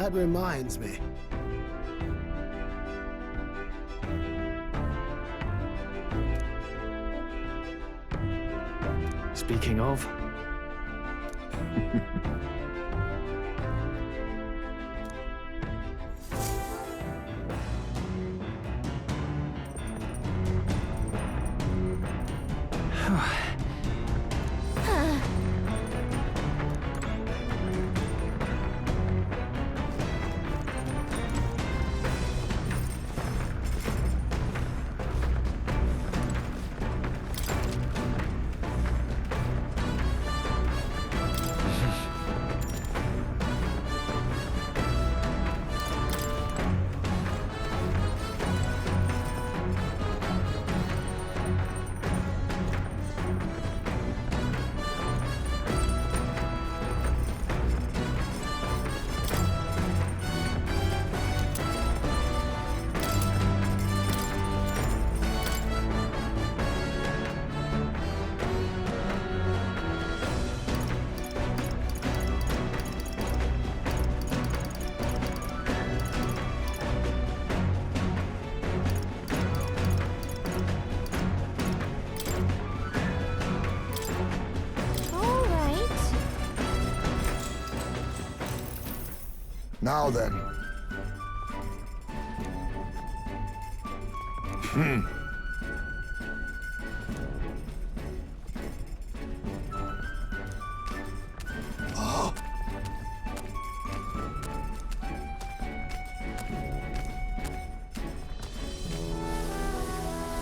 That reminds me. Speaking of... Now then.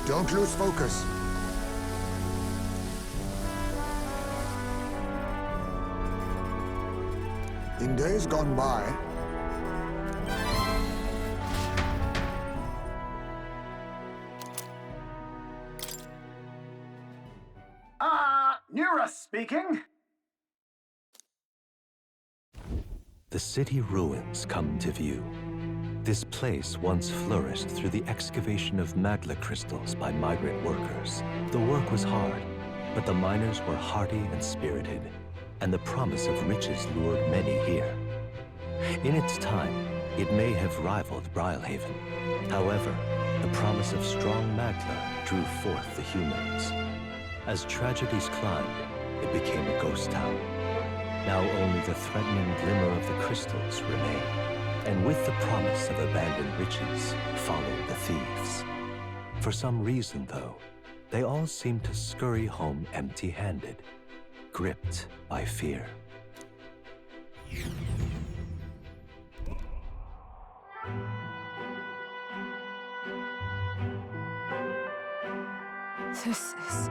Don't lose focus. In days gone by, Nura speaking. The city ruins come to view. This place once flourished through the excavation of magma crystals by migrant workers. The work was hard, but the miners were hardy and spirited, and the promise of riches lured many here. In its time, it may have rivaled Brylehaven. However, the promise of strong magma drew forth the humans. As tragedies climbed, it became a ghost town. Now only the threatening glimmer of the crystals remain. And with the promise of abandoned riches followed the thieves. For some reason, though, they all seem to scurry home empty-handed, gripped by fear. This is...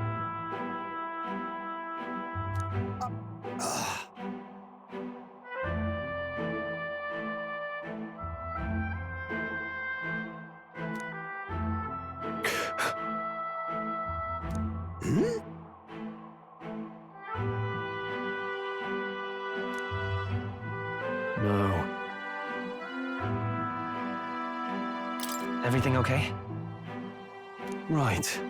No. Everything okay? Right.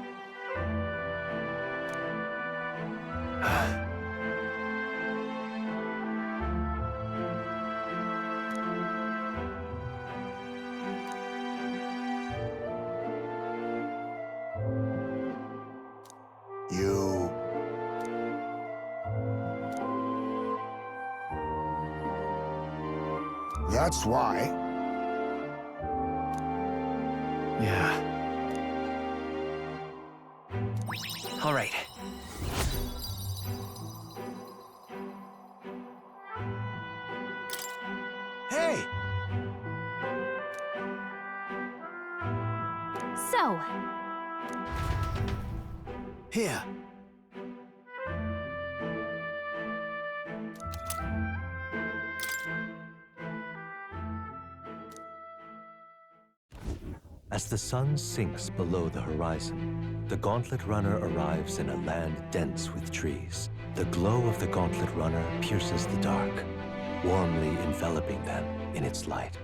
That's why. Yeah. All right. Hey! So, Here. As the sun sinks below the horizon, the Gauntlet Runner arrives in a land dense with trees. The glow of the Gauntlet Runner pierces the dark, warmly enveloping them in its light.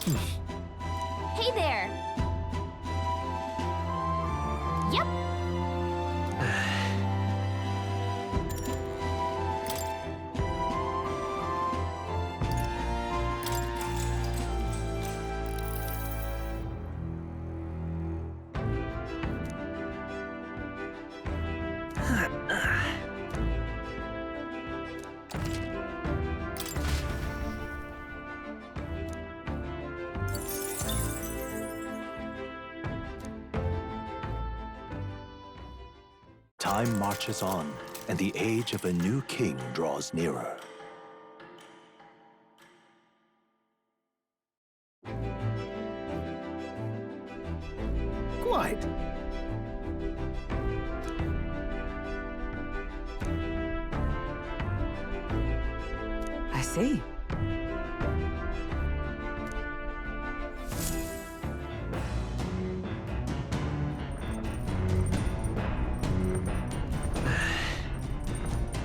Hey there! Yep. Time marches on, and the age of a new king draws nearer. Quite. I see.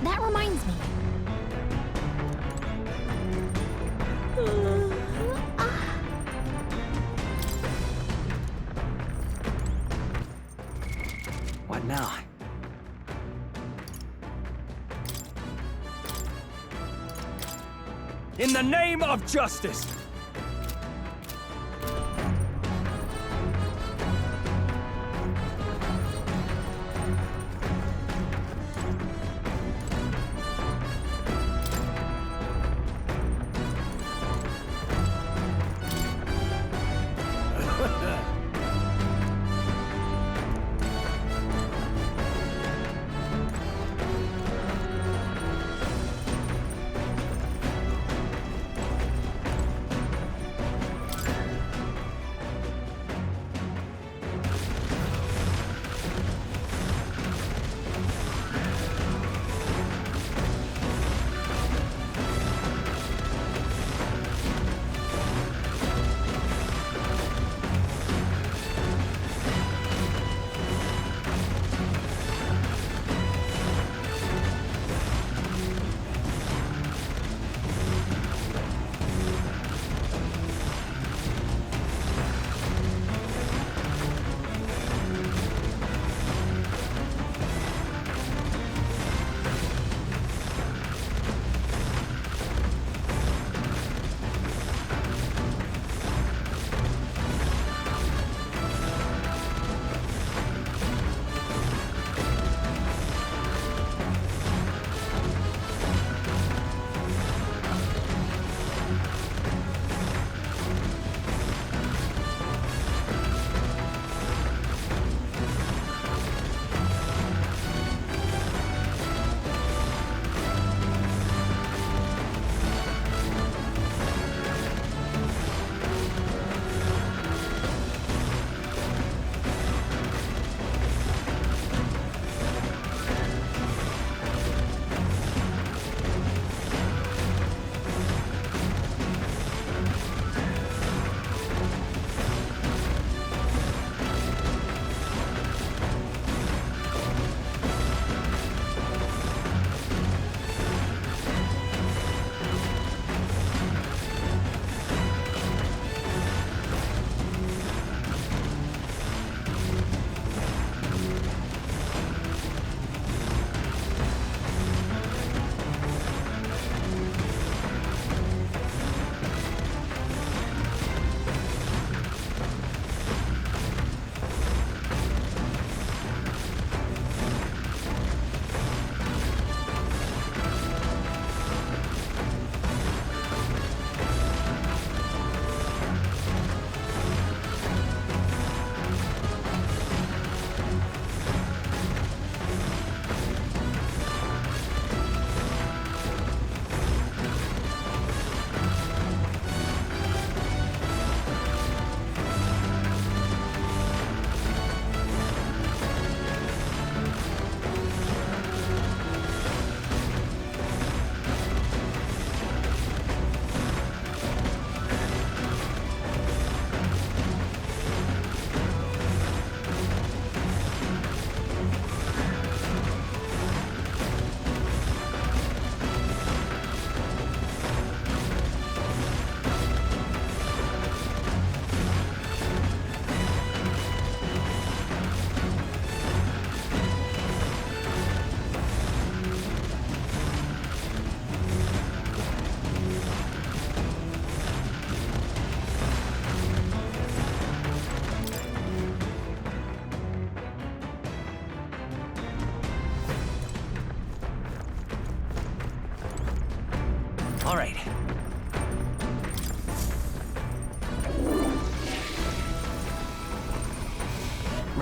That reminds me. What now? In the name of justice!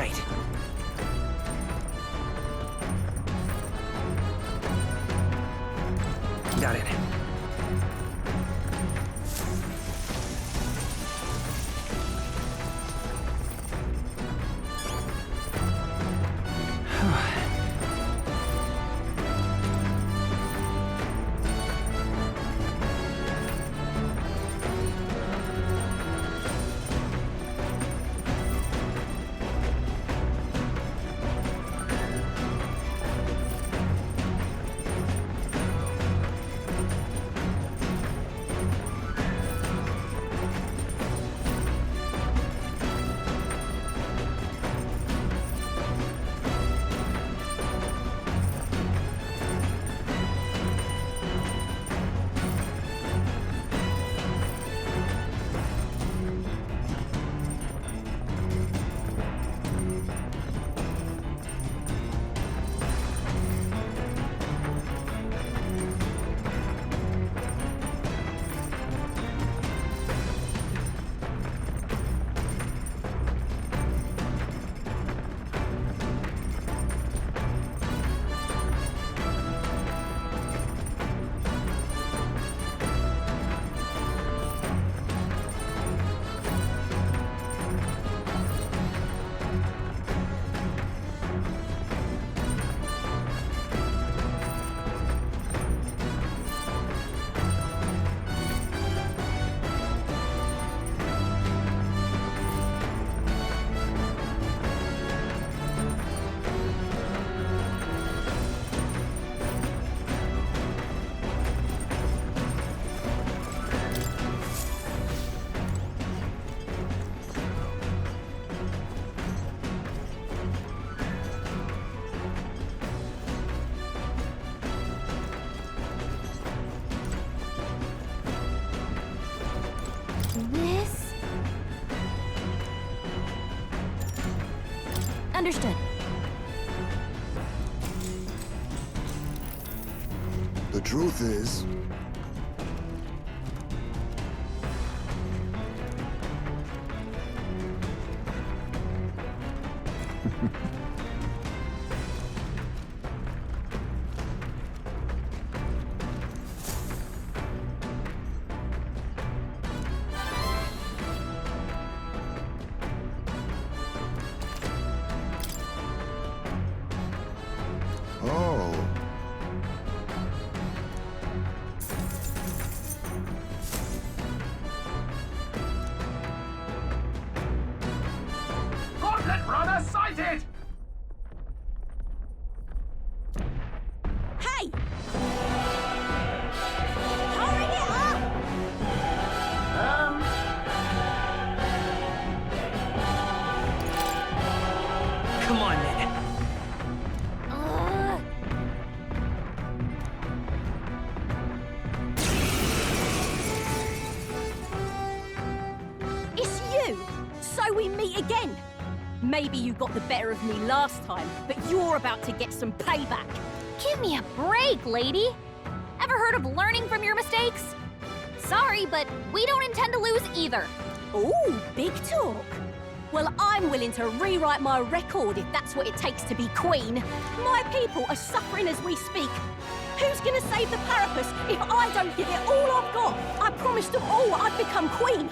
Right. Got it. This... Understood. The truth is, oh, Gauntlet runner sighted! Hey! Hurry it up! Come on, then. Uh, It's you! So we meet again! Maybe you got the better of me last time, but you're about to get some payback. give me a break, lady. Ever heard of learning from your mistakes? Sorry, but we don't intend to lose either. Ooh, big talk. Well, I'm willing to rewrite my record if that's what it takes to be queen. My people are suffering as we speak. Who's gonna save the Parapus if I don't give it all I've got? I promised them all I'd become queen.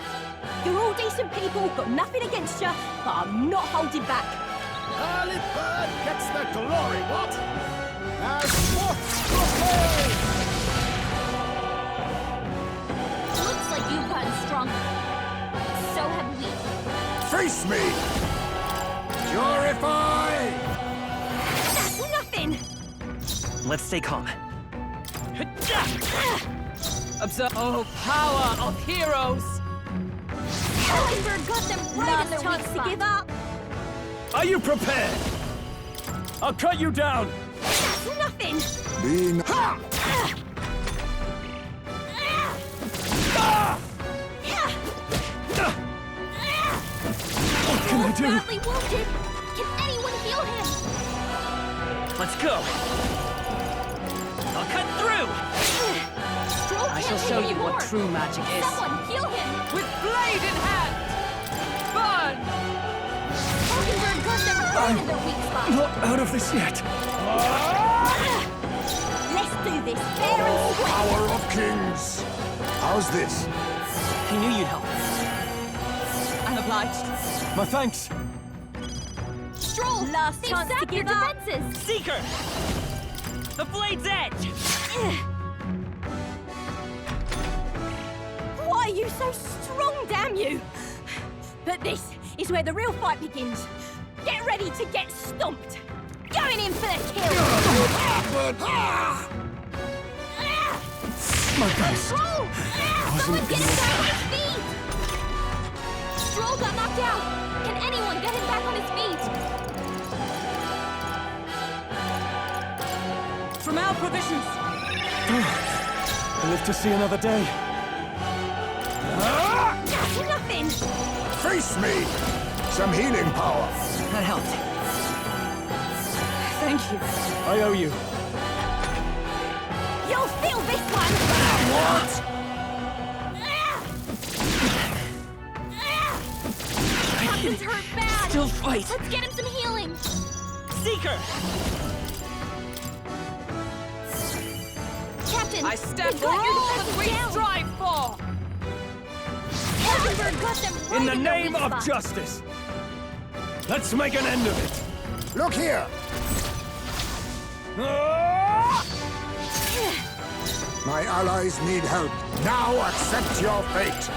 You're all decent people, got nothing against you, but I'm not holding back. Early bird gets the glory, what? As what proclaim! Looks like you've gotten stronger. So have we. face me! Purify! That's nothing! Let's stay calm. Observe. Oh, power of heroes! Mockingbird got them right in their weak to give up. Are you prepared? I'll cut you down! That's nothing! Being... Ah! What can I do? Badly wounded. Can anyone heal him? Let's go. I'll cut through. Stroll I shall can't show take you what anymore. true magic is. Someone heal him. With blade in hand! Burn! Mockingbird got them right in the weak spot. Not out of this yet. Let's do this fair and square. Power of kings. How's this? I knew you'd help. I'm obliged. My thanks. Stroll! Last They've chance to sapped your give up. defenses! Seeker! The blade's edge! Why are you so strong, damn you? But this is where the real fight begins. Get ready to get stomped. Going in for the kill. My best. Stroll! Someone get him back on his feet! Stroll got knocked out! Can anyone get him back on his feet? From our provisions. I live to see another day. That's nothing. Face me! Some healing power. That helped. Thank you. I owe you. You'll feel this one. What? Captain's hurt bad! Still fight! Let's get him some healing! Seeker! Captain! I stand they've for all got your that defenses we down. strive for! Edinburgh got them right In the their name weak of spot. justice, let's make an end of it. Look here. My allies need help. Now accept your fate.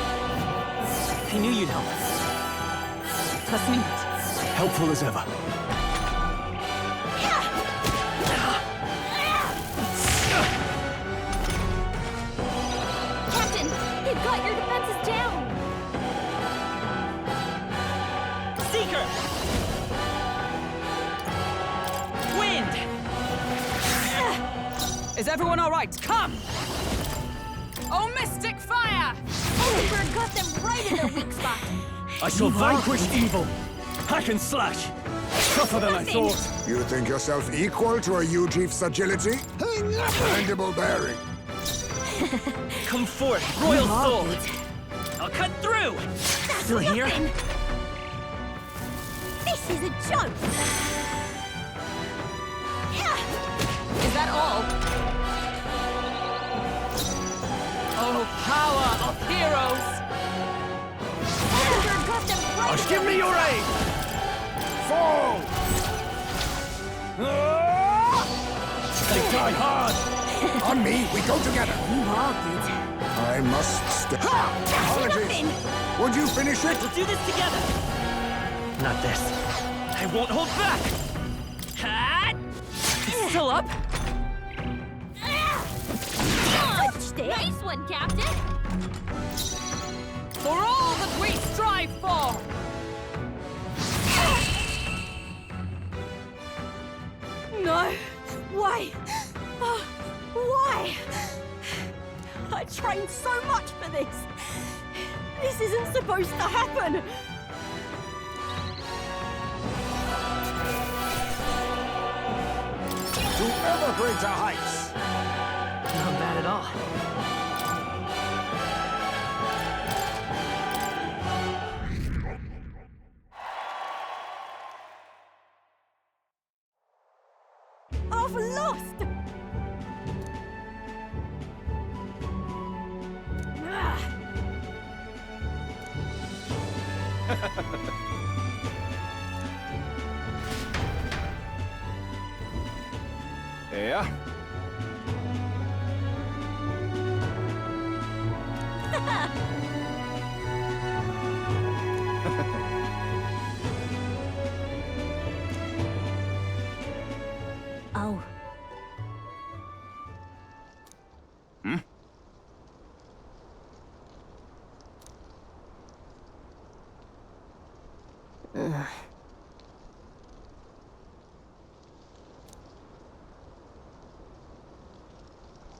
I knew you'd help. Trust me. Helpful as ever. Captain, they've got your defenses down! Seeker! Wind! Is everyone all right? Come! Oh, mystic fire! Edinburgh got them right in their weak spot! I shall vanquish evil. Hack and slash. Tougher than I thought. You think yourself equal to a Ujief's agility? Mandible bearing. Come forth, royal soul! I'll cut through! That's Still here? nothing. This is a joke. Is that all? Oh, power of heroes! Edinburgh got them right in Give their me your weak aid. Fall! They die hard. On me, we go together. You are good. I must stay. That's Apologies. nothing. Would you finish it? We'll do this together! Not this. I won't hold back! Hat! It's still up? Dodged it. Nice one, Captain! For all that we strive for! No. Why? Oh, why? I trained so much for this. This isn't supposed to happen. To ever greater heights! Not bad at all. I've lost. Ah. Yeah? Oh.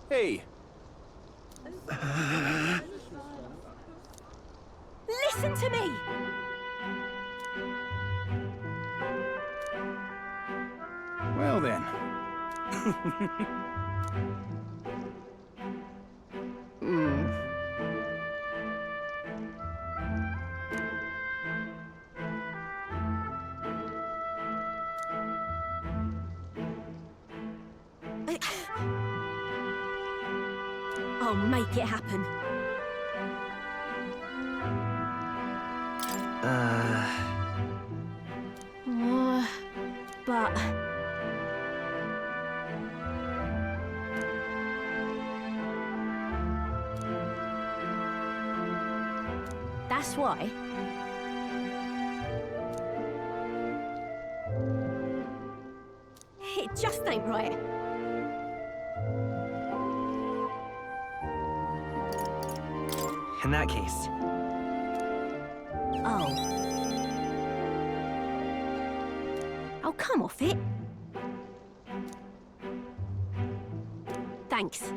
Hey, Listen to me. well then. I'll make it happen. But... That's why. It just ain't right. In that case... Oh. Oh, come off it. Thanks.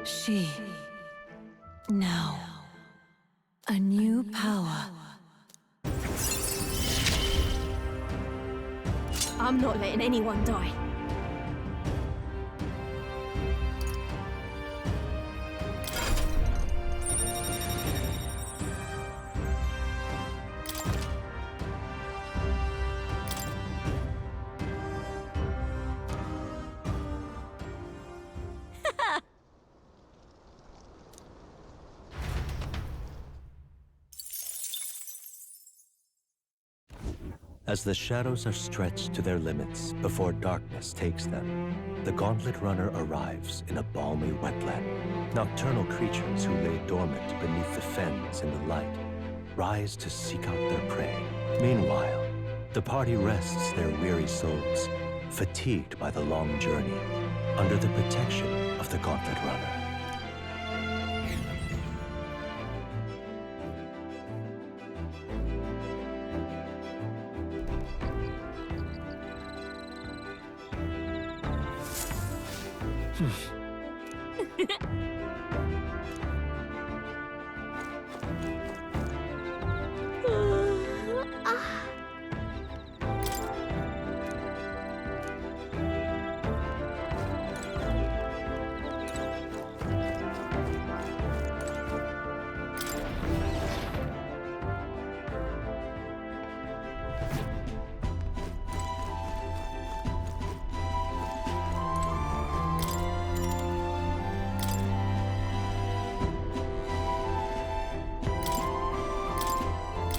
She... Now... A new power. I'm not letting anyone die. As the shadows are stretched to their limits before darkness takes them, the Gauntlet Runner arrives in a balmy wetland. Nocturnal creatures who lay dormant beneath the fens in the light rise to seek out their prey. Meanwhile, the party rests their weary souls, fatigued by the long journey, under the protection of the Gauntlet Runner.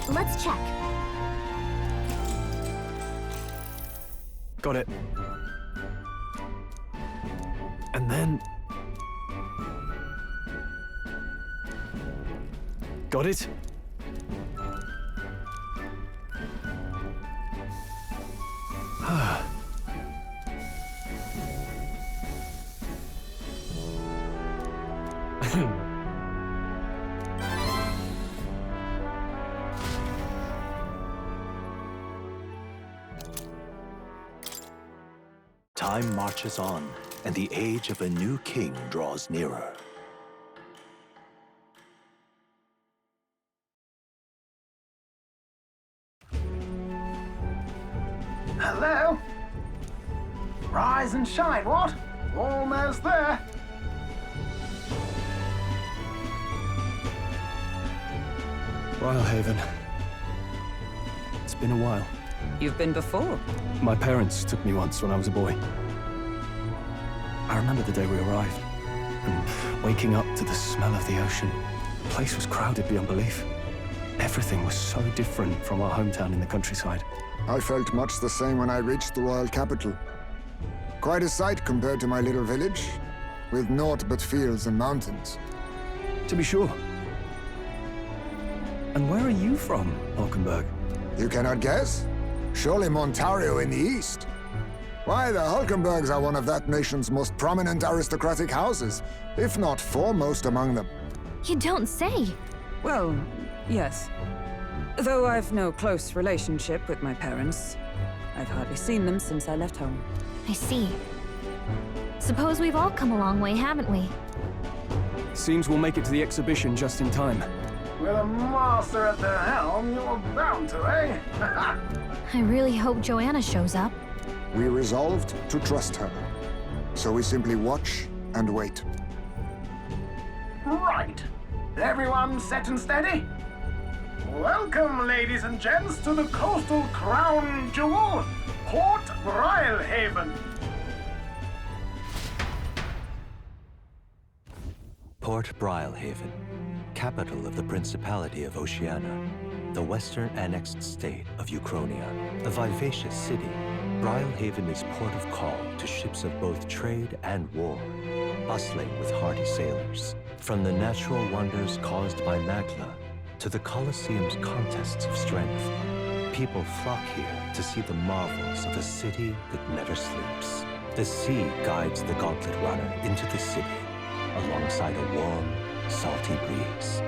Let's check. Got it. And then... Got it? Time marches on, and the age of a new king draws nearer. Hello? Rise and shine, what? Almost there. Haven. It's been a while. You've been before. My parents took me once when I was a boy. I remember the day we arrived, and waking up to the smell of the ocean. The place was crowded beyond belief. Everything was so different from our hometown in the countryside. I felt much the same when I reached the royal capital. Quite a sight compared to my little village, with naught but fields and mountains. To be sure. And where are you from, Hulkenberg? You cannot guess? Surely Montario in the east. Why, the Hulkenbergs are one of that nation's most prominent aristocratic houses, if not foremost among them. You don't say. Well, yes. Though I've no close relationship with my parents. I've hardly seen them since I left home. I see. Suppose we've all come a long way, haven't we? Seems we'll make it to the exhibition just in time. With a master at the helm, you're bound to, eh? I really hope Joanna shows up. We resolved to trust her. So we simply watch and wait. Right. Everyone set and steady? Welcome, ladies and gents, to the coastal crown jewel, Port Brilehaven. Port Brilehaven, capital of the Principality of Oceania, the western annexed state of Uchronia. A vivacious city, Brilehaven is port of call to ships of both trade and war, bustling with hardy sailors. From the natural wonders caused by Magla to the Colosseum's contests of strength, people flock here to see the marvels of a city that never sleeps. The sea guides the gauntlet runner into the city, alongside a warm, salty breeze.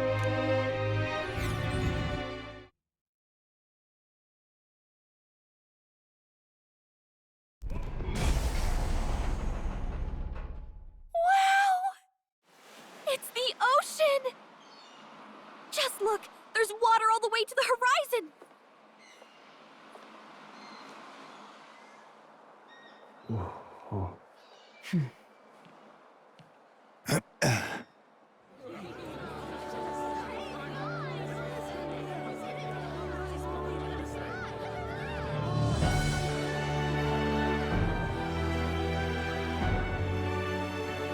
Wow! It's the ocean! Just look! There's water all the way to the horizon!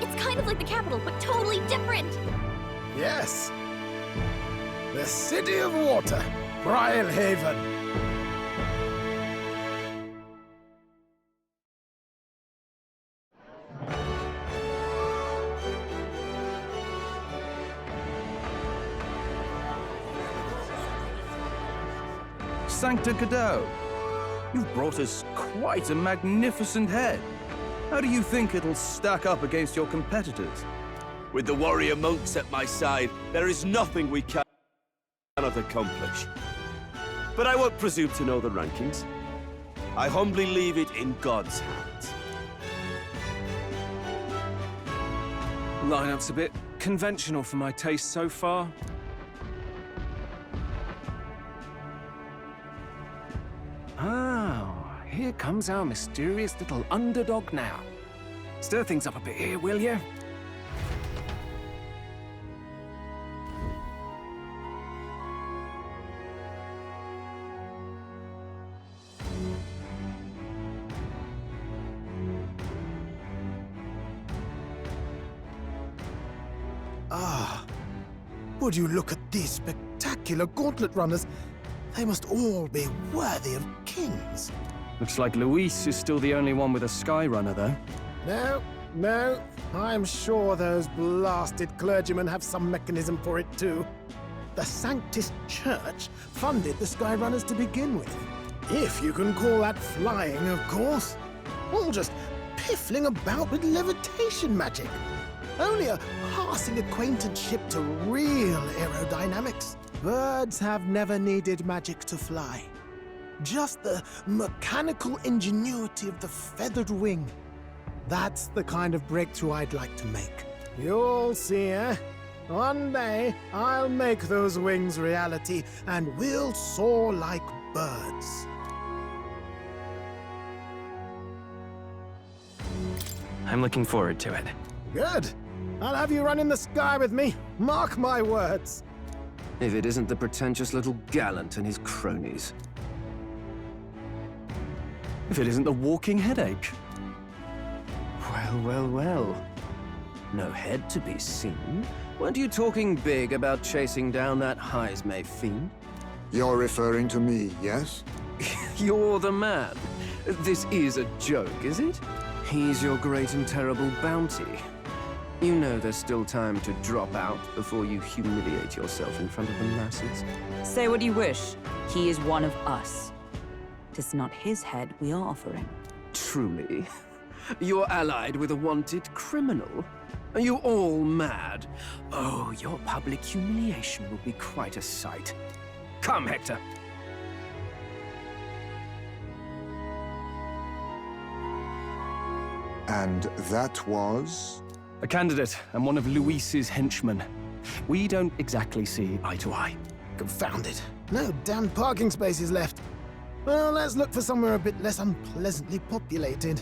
It's kind of like the capital, but totally different! Yes. The City of Water, Brilehaven. Sancta Cadeau, you've brought us quite a magnificent head. How do you think it'll stack up against your competitors? With the warrior monks at my side, there is nothing we cannot accomplish. But I won't presume to know the rankings. I humbly leave it in God's hands. Lineup's a bit conventional for my taste so far. Oh, here comes our mysterious little underdog now. Stir things up a bit here, will you? Ah, would you look at these spectacular gauntlet runners? They must all be worthy of kings. Looks like Luis is still the only one with a sky runner, though. No. I'm sure those blasted clergymen have some mechanism for it too. The Sanctus Church funded the Skyrunners to begin with. If you can call that flying, of course. All just piffling about with levitation magic. Only a passing acquaintanceship to real aerodynamics. Birds have never needed magic to fly. Just the mechanical ingenuity of the feathered wing. That's the kind of breakthrough I'd like to make. You'll see, eh? One day, I'll make those wings reality, and we'll soar like birds. I'm looking forward to it. Good. I'll have you run in the sky with me. Mark my words. If it isn't the pretentious little gallant and his cronies. If it isn't the walking headache. Well. No head to be seen. Weren't you talking big about chasing down that Heismay fiend? You're referring to me, yes? You're the man. This is a joke, is it? He's your great and terrible bounty. You know there's still time to drop out before you humiliate yourself in front of the masses. Say what you wish. He is one of us. Tis not his head we are offering. Truly? You're allied with a wanted criminal? Are you all mad? Oh, your public humiliation will be quite a sight. Come, Hector. And that was? A candidate and one of Luis's henchmen. We don't exactly see eye to eye. Confound it. No damn parking spaces left. Well, let's look for somewhere a bit less unpleasantly populated.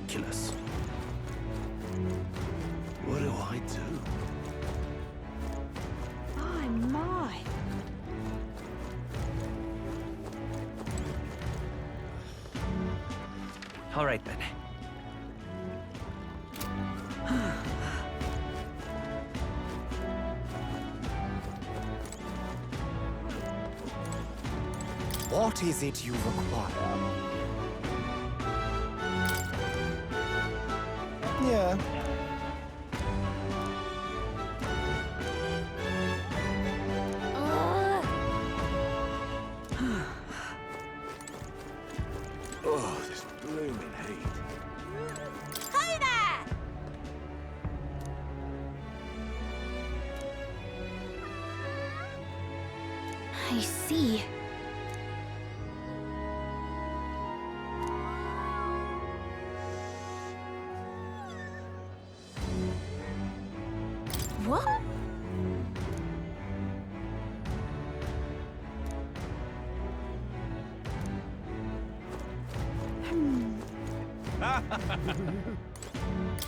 ridiculous. What do I do? My, my. All right, then. What is it you require? Yeah. Oh, this blooming heat. Hey there! I see. What?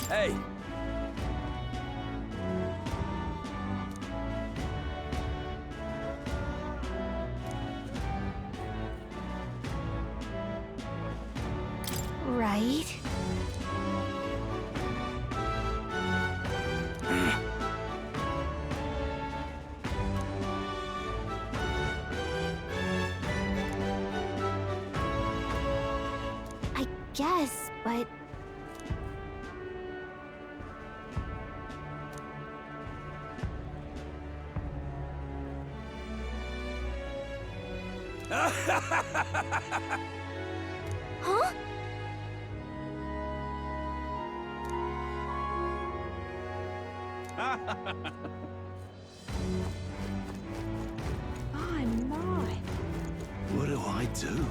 Hey! Right. I guess, but... Huh? My, my. What do I do?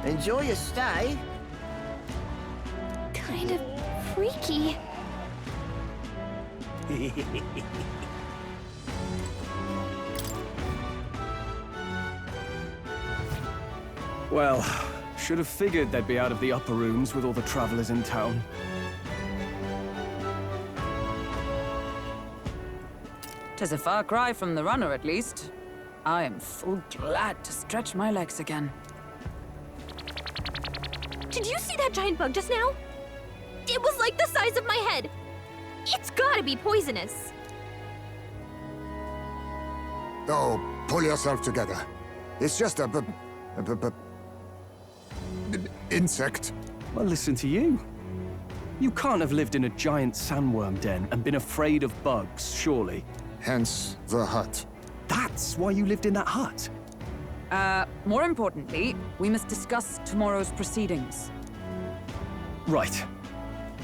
Enjoy your stay. Kind of freaky. Well, should have figured they'd be out of the upper rooms with all the travelers in town. Tis a far cry from the runner, at least. I am full glad to stretch my legs again. Did you see that giant bug just now? It was like the size of my head. It's gotta be poisonous. Oh, pull yourself together. It's just a insect. Well, listen to you. You can't have lived in a giant sandworm den and been afraid of bugs, surely. Hence the hut. That's why you lived in that hut? More importantly, we must discuss tomorrow's proceedings. Right.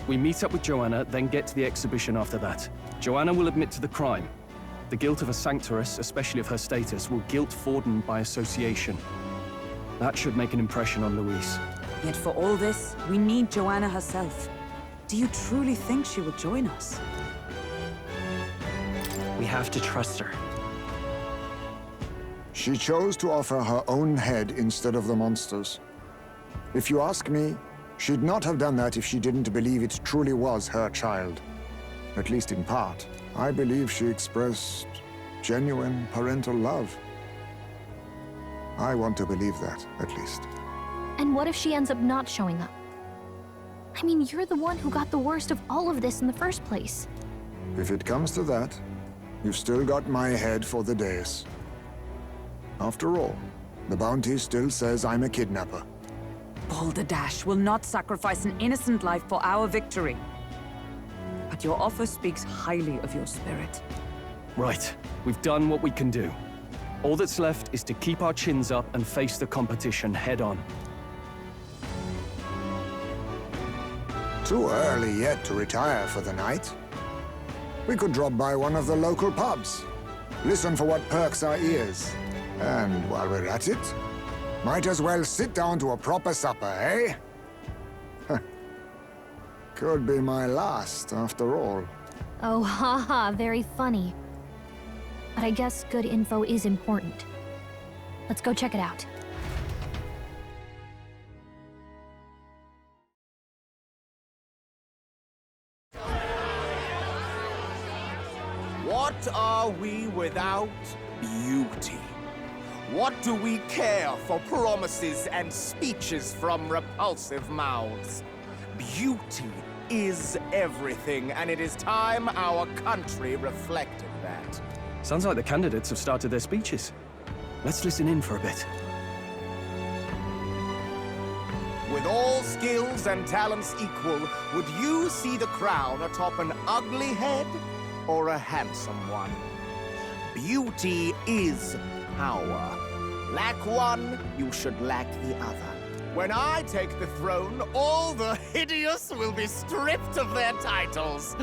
We meet up with Joanna, then get to the exhibition after that. Joanna will admit to the crime. The guilt of a sanctoress, especially of her status, will guilt Forden by association. That should make an impression on Louise. Yet for all this, we need Joanna herself. Do you truly think she would join us? We have to trust her. She chose to offer her own head instead of the monster's. If you ask me, she'd not have done that if she didn't believe it truly was her child. At least in part. I believe she expressed genuine parental love. I want to believe that, at least. And what if she ends up not showing up? I mean, you're the one who got the worst of all of this in the first place. If it comes to that, you've still got my head for the dais. After all, the bounty still says I'm a kidnapper. Balderdash will not sacrifice an innocent life for our victory. But your offer speaks highly of your spirit. Right. We've done what we can do. All that's left is to keep our chins up and face the competition head-on. Too early yet to retire for the night. We could drop by one of the local pubs. Listen for what perks our ears. And while we're at it, might as well sit down to a proper supper, eh? Could be my last, after all. Oh, haha, very funny. But I guess good info is important. Let's go check it out. What are we without beauty? What do we care for promises and speeches from repulsive mouths? Beauty is everything, and it is time our country reflected that. Sounds like the candidates have started their speeches. Let's listen in for a bit. With all skills and talents equal, would you see the crown atop an ugly head or a handsome one? Beauty is power. Lack one, you should lack the other. When I take the throne, all the hideous will be stripped of their titles.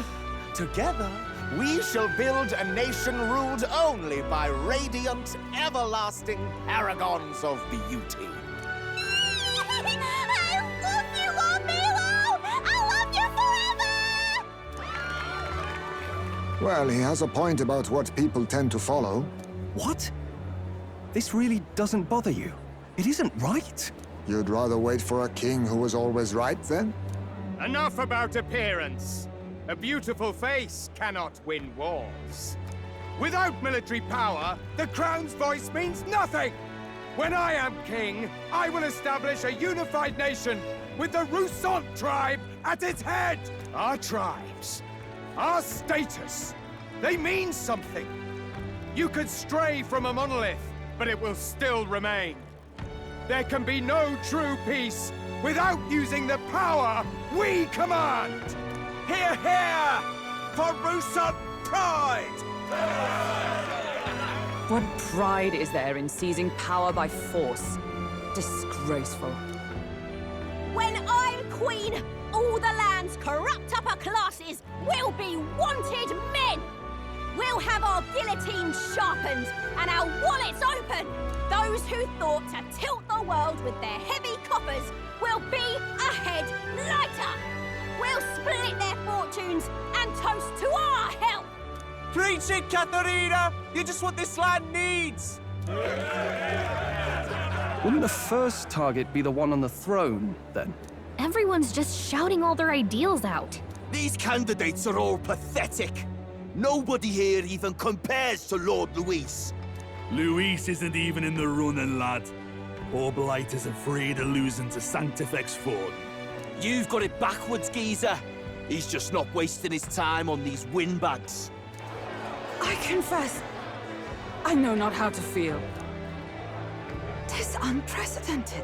Together, we shall build a nation ruled only by radiant, everlasting paragons of beauty. I love you, Milo! I love you forever! Well, he has a point about what people tend to follow. What? This really doesn't bother you? It isn't right. You'd rather wait for a king who was always right, then? Enough about appearance. A beautiful face cannot win wars. Without military power, the crown's voice means nothing! When I am king, I will establish a unified nation with the Rousant tribe at its head! Our tribes, our status, they mean something. You could stray from a monolith, but it will still remain. There can be no true peace without using the power we command! Hear, hear! For Rousant pride! What pride is there in seizing power by force? Disgraceful. When I'm queen, all the land's corrupt upper classes will be wanted men! We'll have our guillotines sharpened and our wallets open! Those who thought to tilt the world with their heavy coffers will be a head lighter! We'll split their fortunes and toast to our health! Preach it, Katharina! You're just what this land needs! Wouldn't the first target be the one on the throne, then? Everyone's just shouting all their ideals out. These candidates are all pathetic. Nobody here even compares to Lord Luis. Luis isn't even in the running, lad. Poor Blight is afraid of losing to Sanctifex Ford. You've got it backwards, geezer. He's just not wasting his time on these windbags. I confess, I know not how to feel. 'Tis unprecedented.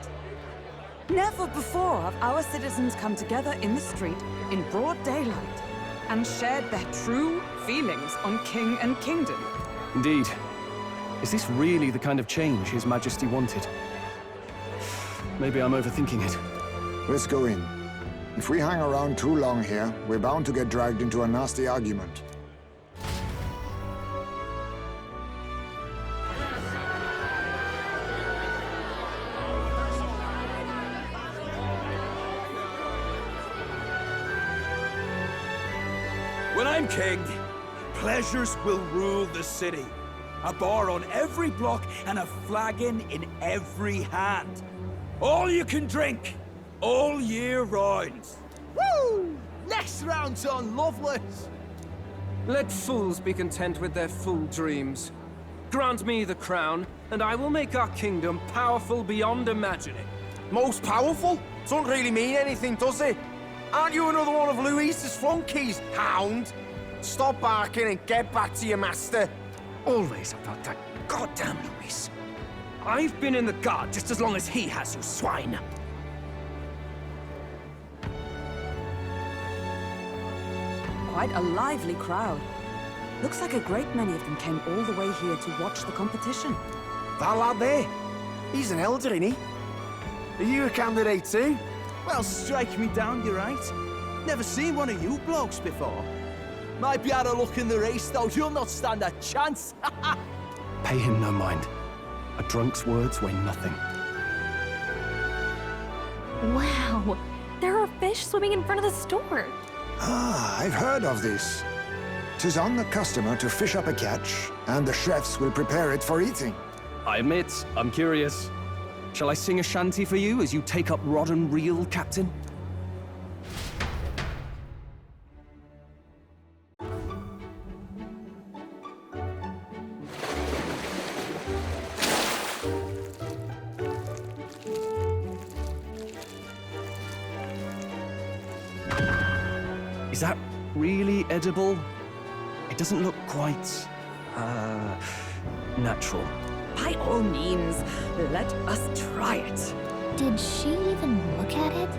Never before have our citizens come together in the street in broad daylight and shared their true feelings on king and kingdom. Indeed. Is this really the kind of change His Majesty wanted? Maybe I'm overthinking it. Let's go in. If we hang around too long here, we're bound to get dragged into a nasty argument. When I'm king, pleasures will rule the city. A bar on every block and a flagon in every hand. All you can drink, all year round. Woo! Next round's on Loveless! Let fools be content with their fool dreams. Grant me the crown, and I will make our kingdom powerful beyond imagining. Most powerful? Doesn't really mean anything, does it? Aren't you another one of Luis's flunkies, hound? Stop barking and get back to your master. Always about that goddamn Luis. I've been in the guard just as long as he has, you swine. Quite a lively crowd. Looks like a great many of them came all the way here to watch the competition. That lad there, he's an elder, isn't he? Are you a candidate too? Well, strike me down, you're right. Never seen one of you blokes before. Might be out of luck in the race, though. You'll not stand a chance. Pay him no mind. A drunk's words weigh nothing. Wow, there are fish swimming in front of the store. Ah, I've heard of this. 'Tis on the customer to fish up a catch, and the chefs will prepare it for eating. I admit, I'm curious. Shall I sing a shanty for you as you take up rod and reel, Captain? Is that really edible? It doesn't look quite, natural. By all means, let us try it. Did she even look at it?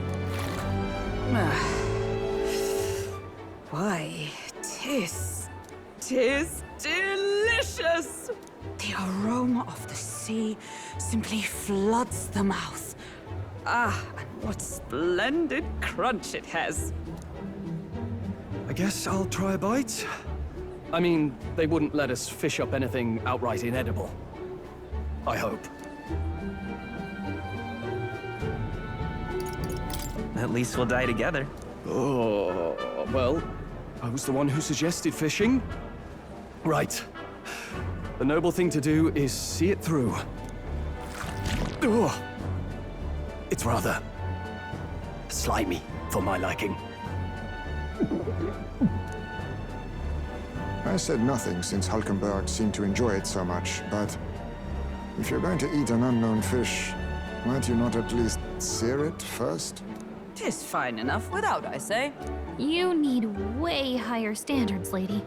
Why, tis delicious! The aroma of the sea simply floods the mouth. Ah, and what splendid crunch it has. I guess I'll try a bite. I mean, they wouldn't let us fish up anything outright inedible. I hope. At least we'll die together. Oh, well, I was the one who suggested fishing. Right. The noble thing to do is see it through. Oh, it's rather slimy for my liking. I said nothing since Hulkenberg seemed to enjoy it so much, but if you're going to eat an unknown fish, might you not at least sear it first? 'Tis fine enough without, I say. You need way higher standards, lady.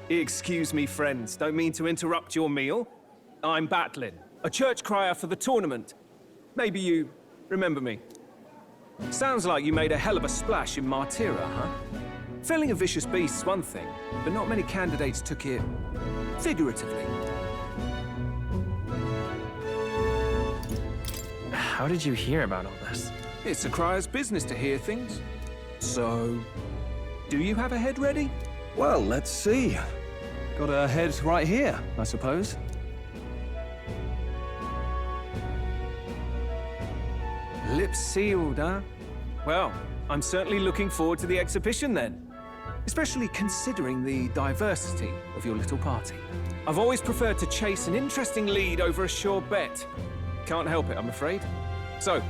Excuse me, friends. Don't mean to interrupt your meal. I'm Batlin, a church crier for the tournament. Maybe you remember me. Sounds like you made a hell of a splash in Martyra, huh? Felling a vicious beast's one thing, but not many candidates took it figuratively. How did you hear about all this? It's a crier's business to hear things. So, do you have a head ready? Well, let's see. Got a head right here, I suppose. Lips sealed, huh? Well, I'm certainly looking forward to the exhibition then. Especially considering the diversity of your little party. I've always preferred to chase an interesting lead over a sure bet. Can't help it, I'm afraid. So,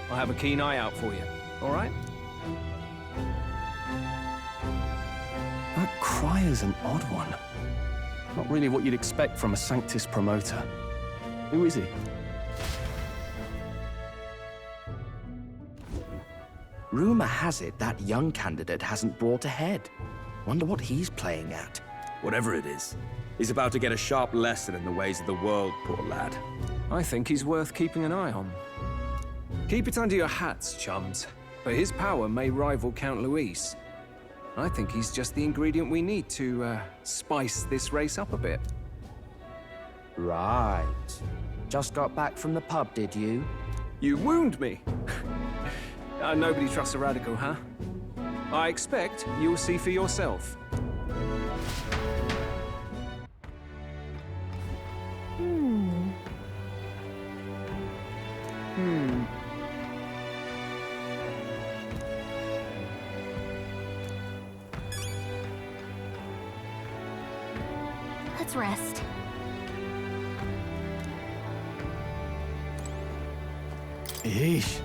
I'll have a keen eye out for you, all right? That crier's an odd one. Not really what you'd expect from a Sanctus promoter. Who is he? Rumor has it that young candidate hasn't brought ahead. Wonder what he's playing at. Whatever it is, he's about to get a sharp lesson in the ways of the world, poor lad. I think he's worth keeping an eye on. Keep it under your hats, chums. But his power may rival Count Luis. I think he's just the ingredient we need to, spice this race up a bit. Right. Just got back from the pub, did you? You wound me! Nobody trusts a radical, huh? I expect you'll see for yourself. Let's rest. Yeesh.